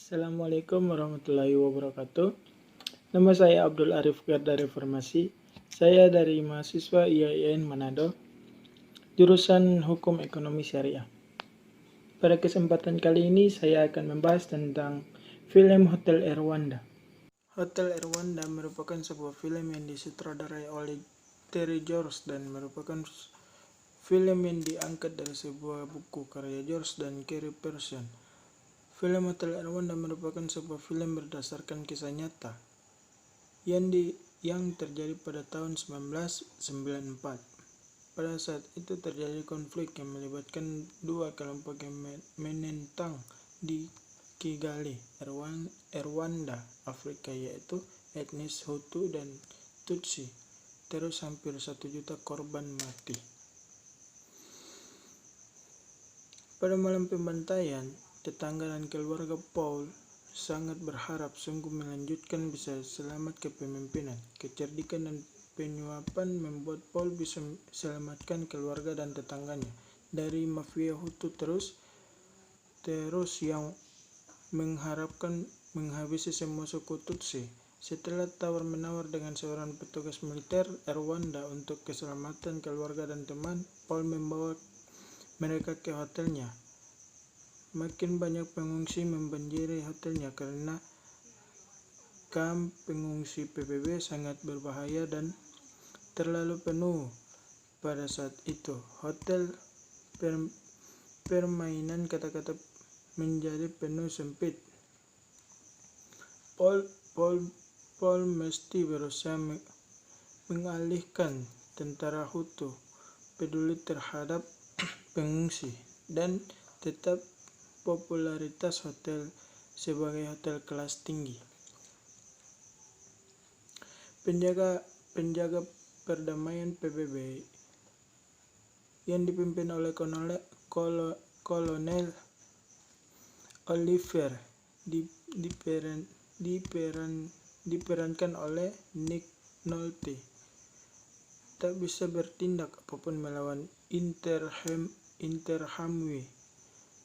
Assalamualaikum warahmatullahi wabarakatuh. Nama saya Abdul Arif Garda Reformasi. Saya dari mahasiswa IAIN Manado, jurusan Hukum Ekonomi Syariah. Pada kesempatan kali ini saya akan membahas tentang film Hotel Rwanda. Hotel Rwanda merupakan sebuah film yang disutradarai oleh Terry George dan merupakan film yang diangkat dari sebuah buku karya George dan Carey Pearson. Film Hotel Rwanda merupakan sebuah film berdasarkan kisah nyata yang terjadi pada tahun 1994. Pada saat itu terjadi konflik yang melibatkan dua kelompok yang menentang di Kigali, Rwanda, Afrika, yaitu etnis Hutu dan Tutsi. Terus hampir 1 juta korban mati. Pada malam pembantaian, tetangga dan keluarga Paul sangat berharap sungguh melanjutkan bisa selamat kepemimpinan. Kecerdikan dan penyuapan membuat Paul bisa selamatkan keluarga dan tetangganya dari mafia Hutu terus yang mengharapkan menghabisi semua suku Tutsi. Setelah tawar-menawar dengan seorang petugas militer Rwanda untuk keselamatan keluarga dan teman, Paul membawa mereka ke hotelnya. Makin banyak pengungsi membanjiri hotelnya karena kamp pengungsi PBB sangat berbahaya dan terlalu penuh. Pada saat itu, hotel permainan kata-kata menjadi penuh sempit. Paul mesti berusaha mengalihkan tentara Hutu peduli terhadap pengungsi dan tetap popularitas hotel sebagai hotel kelas tinggi. Penjaga perdamaian PBB yang dipimpin oleh Kolonel Oliver diperankan oleh Nick Nolte tak bisa bertindak apapun melawan Interahamwe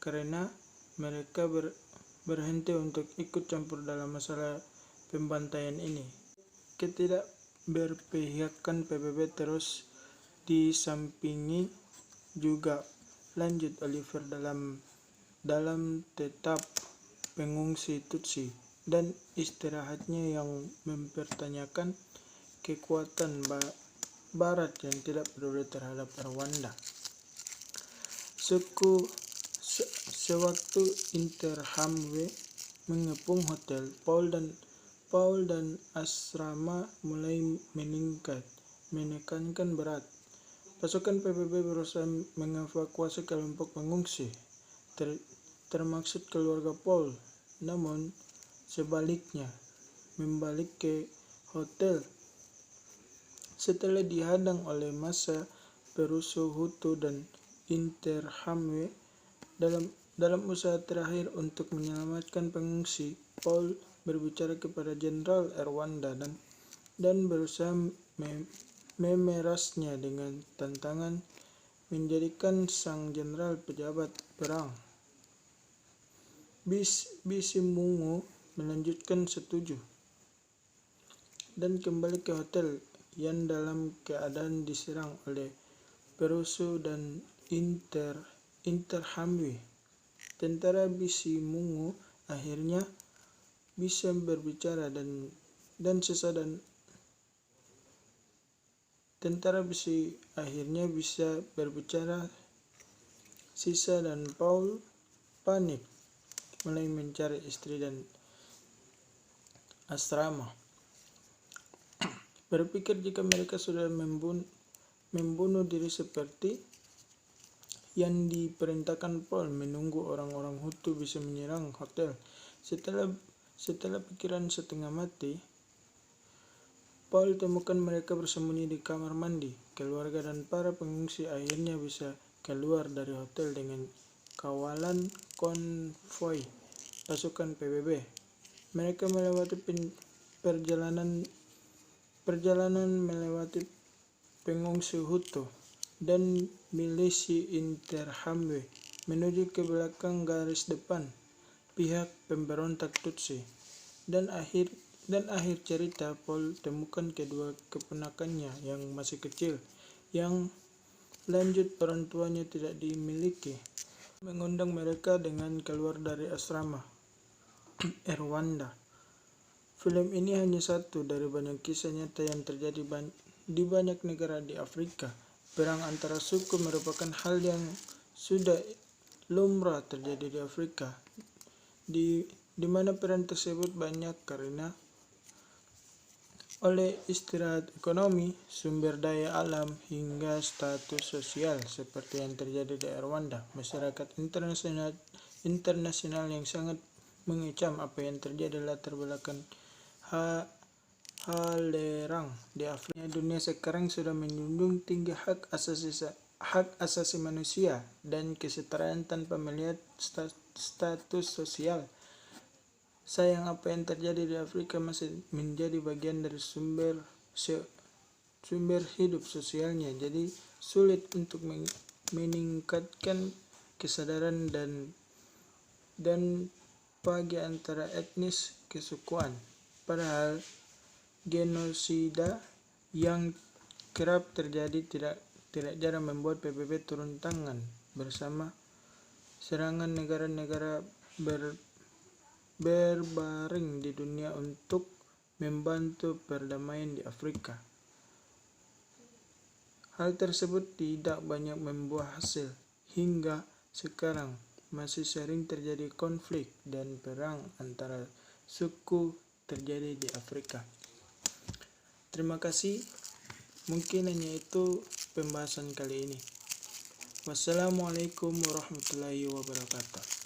karena mereka berhenti untuk ikut campur dalam masalah pembantaian ini. Ketidakberpihakan PBB terus disampingi juga. Lanjut Oliver dalam tetap pengungsi Tutsi dan istirahatnya yang mempertanyakan kekuatan Barat yang tidak peduli terhadap Rwanda. Sewaktu Interahamwe mengepung hotel, Paul dan asrama mulai menekankan berat. Pasukan PBB berusaha mengevakuasi kelompok pengungsi, termaksud keluarga Paul, namun sebaliknya membalik ke hotel setelah dihadang oleh massa perusuh Hutu dan Interahamwe. Dalam usaha terakhir untuk menyelamatkan pengungsi, Paul berbicara kepada Jenderal Rwanda dan berusaha memerasnya dengan tantangan menjadikan sang jenderal pejabat perang. Bizimungu melanjutkan setuju dan kembali ke hotel yang dalam keadaan diserang oleh perusuh dan Interahamwe. Tentara Bizimungu akhirnya bisa berbicara sisa dan Paul panik mulai mencari istri dan asrama. Berpikir jika mereka sudah membunuh diri seperti yang diperintahkan Paul, menunggu orang-orang Hutu bisa menyerang hotel. Setelah pikiran setengah mati, Paul temukan mereka bersembunyi di kamar mandi. Keluarga dan para pengungsi akhirnya bisa keluar dari hotel dengan kawalan konvoi pasukan PBB. Mereka melewati perjalanan melewati pengungsi Hutu dan milisi Interahamwe menuju ke belakang garis depan. pihak pemberontak Tutsi. Dan akhir cerita, Paul temukan kedua keponakannya yang masih kecil, yang lanjut orang tuanya tidak dimiliki, mengundang mereka dengan keluar dari asrama Rwanda. Film ini hanya satu dari banyak kisah nyata yang terjadi di banyak negara di Afrika. Perang antara suku merupakan hal yang sudah lumrah terjadi di Afrika, di mana perang tersebut banyak karena oleh istirahat ekonomi, sumber daya alam, hingga status sosial seperti yang terjadi di Rwanda. Masyarakat internasional yang sangat mengecam apa yang terjadi latar belakang Halerang di Afrika. Dunia sekarang sudah menjunjung tinggi hak asasi manusia dan kesetaraan tanpa melihat status sosial. Sayang, apa yang terjadi di Afrika masih menjadi bagian dari sumber hidup sosialnya, jadi sulit untuk meningkatkan kesadaran dan bagi antara etnis kesukuan. Padahal genosida yang kerap terjadi tidak jarang membuat PBB turun tangan bersama serangan negara-negara berbaring di dunia untuk membantu perdamaian di Afrika. Hal tersebut tidak banyak membuah hasil. Hingga sekarang masih sering terjadi konflik dan perang antara suku terjadi di Afrika. Terima kasih. Mungkin hanya itu pembahasan kali ini. Wassalamualaikum warahmatullahi wabarakatuh.